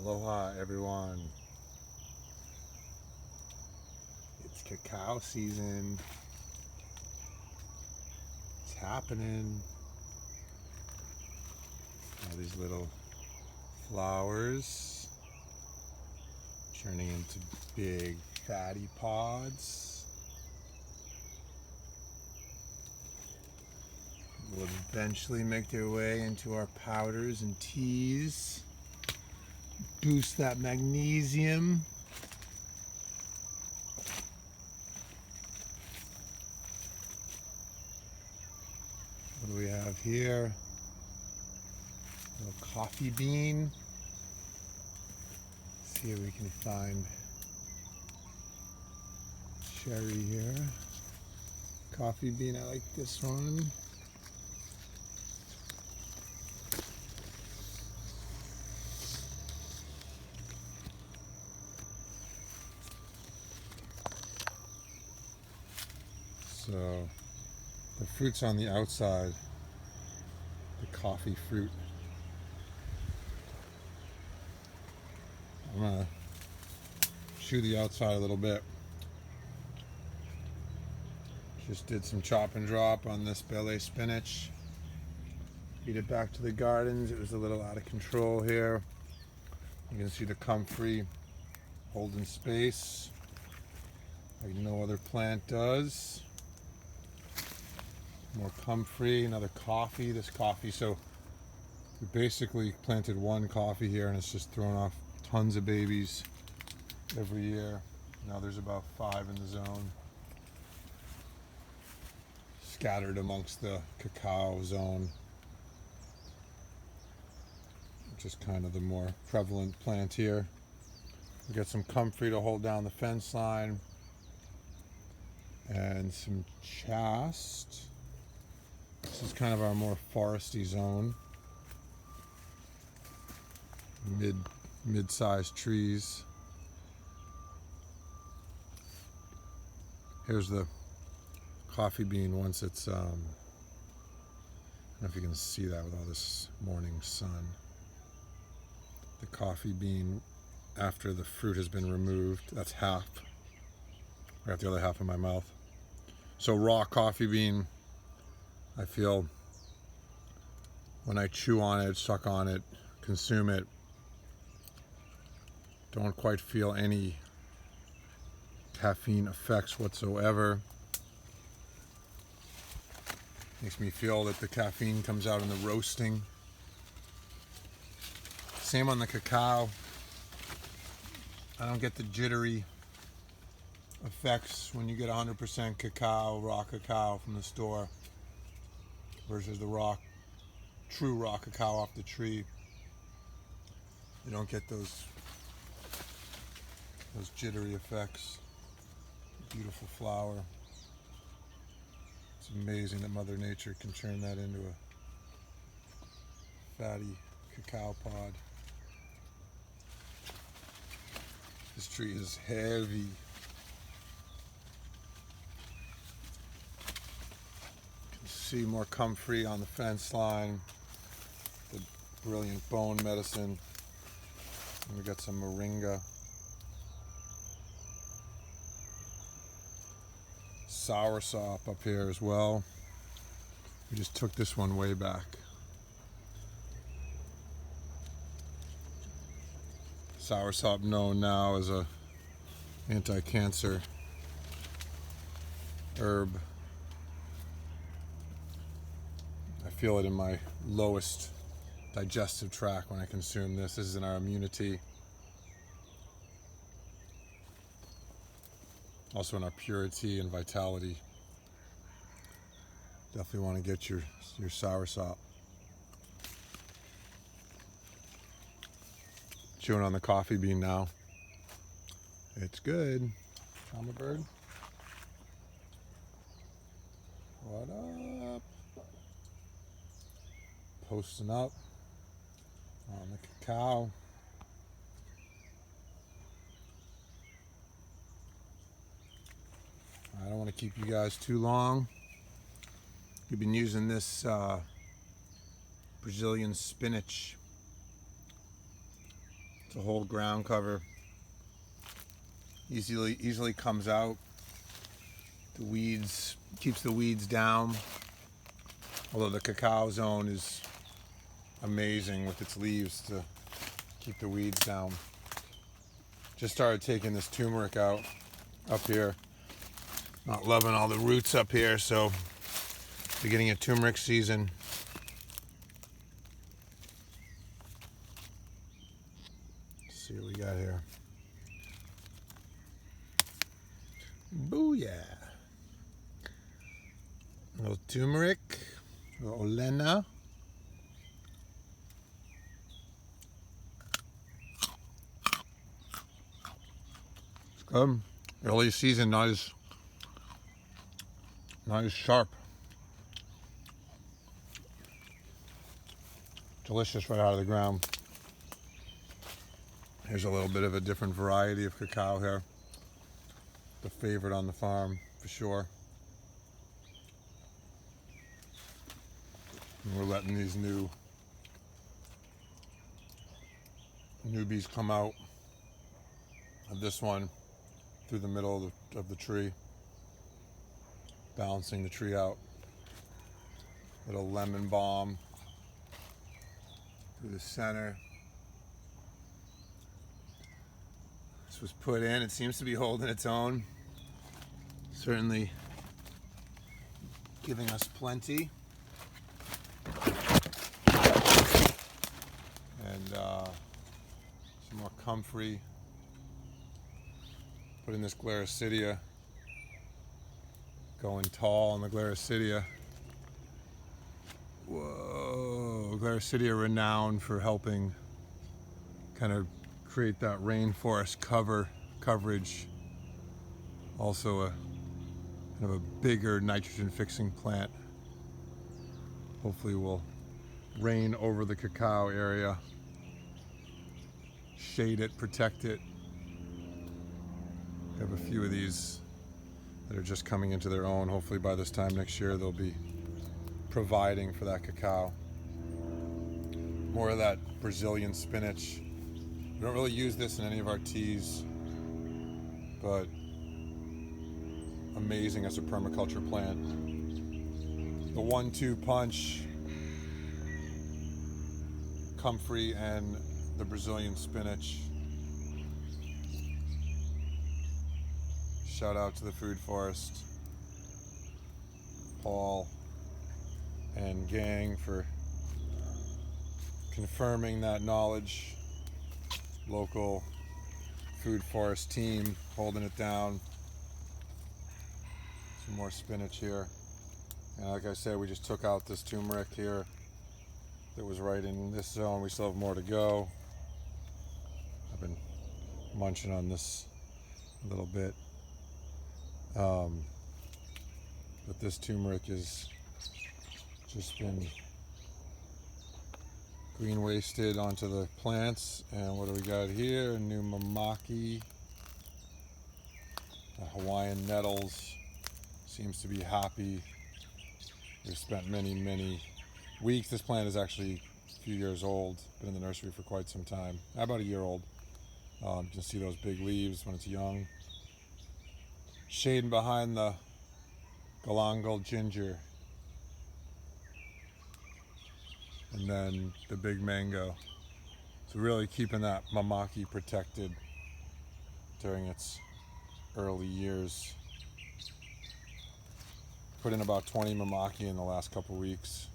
Aloha everyone. It's cacao season. It's happening. All these little flowers turning into big fatty pods. Will eventually make their way into our powders and teas. Boost that magnesium. What do we have here? A little coffee bean. Let's see if we can find cherry here. Coffee bean, I like this one. So the fruit's on the outside, the coffee fruit. I'm gonna chew the outside a little bit. Just did some chop and drop on this bele spinach. Feed it back to the gardens. It was a little out of control here. You can see the comfrey holding space like no other plant does. More comfrey, another coffee. This coffee, so we basically planted one coffee here and it's just thrown off tons of babies every year. Now there's about 5 in the zone, scattered amongst the cacao zone, which is kind of the more prevalent plant here. We got some comfrey to hold down the fence line and some chaste. This is kind of our more foresty zone. Mid-sized trees. Here's the coffee bean once it's, I don't know if you can see that with all this morning sun. The coffee bean, after the fruit has been removed, that's half. I got the other half in my mouth. So raw coffee bean, I feel when I chew on it, suck on it, consume it, don't quite feel any caffeine effects whatsoever. Makes me feel that the caffeine comes out in the roasting. Same on the cacao. I don't get the jittery effects when you get 100% cacao, raw cacao from the store versus the true raw cacao off the tree. You don't get those jittery effects. Beautiful flower. It's amazing that Mother Nature can turn that into a fatty cacao pod. This tree is heavy. See more comfrey on the fence line, the brilliant bone medicine, and we got some moringa, soursop up here as well. We just took this one way back. Soursop known now as a anti-cancer herb. I feel it in my lowest digestive tract when I consume this. This is in our immunity. Also in our purity and vitality. Definitely want to get your soursop. Chewing on the coffee bean now. It's good. I'm a bird. What up? Posting up on the cacao. I don't want to keep you guys too long. You've been using this Brazilian spinach It's a whole ground cover. Easily comes out. The weeds, keeps the weeds down. Although the cacao zone is amazing with its leaves to keep the weeds down. Just started taking this turmeric out up here. Not loving all the roots up here, so beginning of turmeric season. Let's see what we got here. Booyah! A little turmeric, a little olena. It's good. Early season, not as sharp. Delicious right out of the ground. Here's a little bit of a different variety of cacao here. The favorite on the farm, for sure. And we're letting these newbies come out of this one through the middle of the tree, balancing the tree out. Little lemon balm through the center. This was put in. It seems to be holding its own. Certainly giving us plenty. And some more comfrey. Put in this Glaracidia. Going tall on the Glaracidia. Whoa, Glaracidia renowned for helping kind of create that rainforest coverage. Also a kind of a bigger nitrogen fixing plant. Hopefully will reign over the cacao area. Shade it, protect it. We have a few of these that are just coming into their own. Hopefully by this time next year they'll be providing for that cacao. More of that Brazilian spinach. We don't really use this in any of our teas, but amazing as a permaculture plant. The 1-2 punch, comfrey and the Brazilian spinach. Shout out to the Food Forest, Paul and gang for confirming that knowledge. Local Food Forest team holding it down. Some more spinach here. And like I said, we just took out this turmeric here that was right in this zone. We still have more to go. I've been munching on this a little bit. But this turmeric has just been green wasted onto the plants. And what do we got here? A new mamaki. The Hawaiian nettles seems to be happy. We've spent many weeks. This plant is actually a few years old. Been in the nursery for quite some time. About a year old. You can see those big leaves when it's young. Shading behind the galangal ginger. And then the big mango. So really keeping that mamaki protected during its early years. Put in about 20 mamaki in the last couple weeks.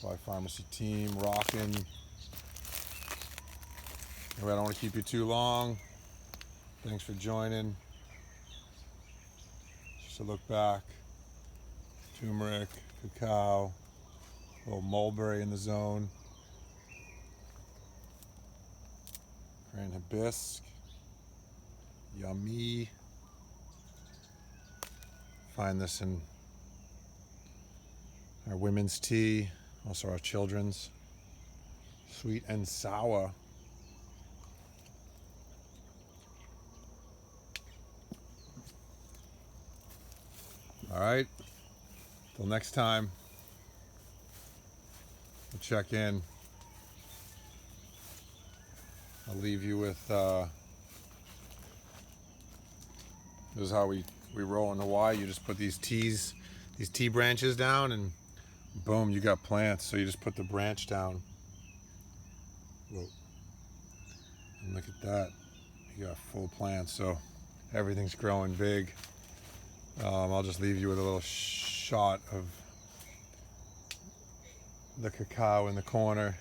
Kauai Farmacy team rocking. Anyway, I don't want to keep you too long. Thanks for joining. Just a look back. Turmeric, cacao, a little mulberry in the zone. Grand hibiscus. Yummy. Find this in our women's tea, also our children's. Sweet and sour. All right, till next time, we'll check in. I'll leave you with, this is how we roll in Hawaii. You just put these tea branches down, and boom, you got plants. So you just put the branch down. Whoa. And look at that. You got full plants, so everything's growing big. I'll just leave you with a little shot of the cacao in the corner.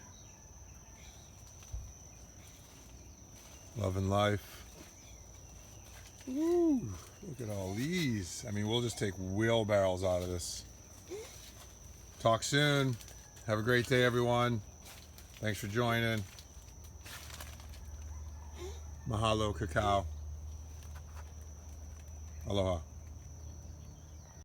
Love and life. Woo! Look at all these. I mean, we'll just take wheelbarrows out of this. Talk soon. Have a great day, everyone. Thanks for joining. Mahalo, Cacao. Aloha.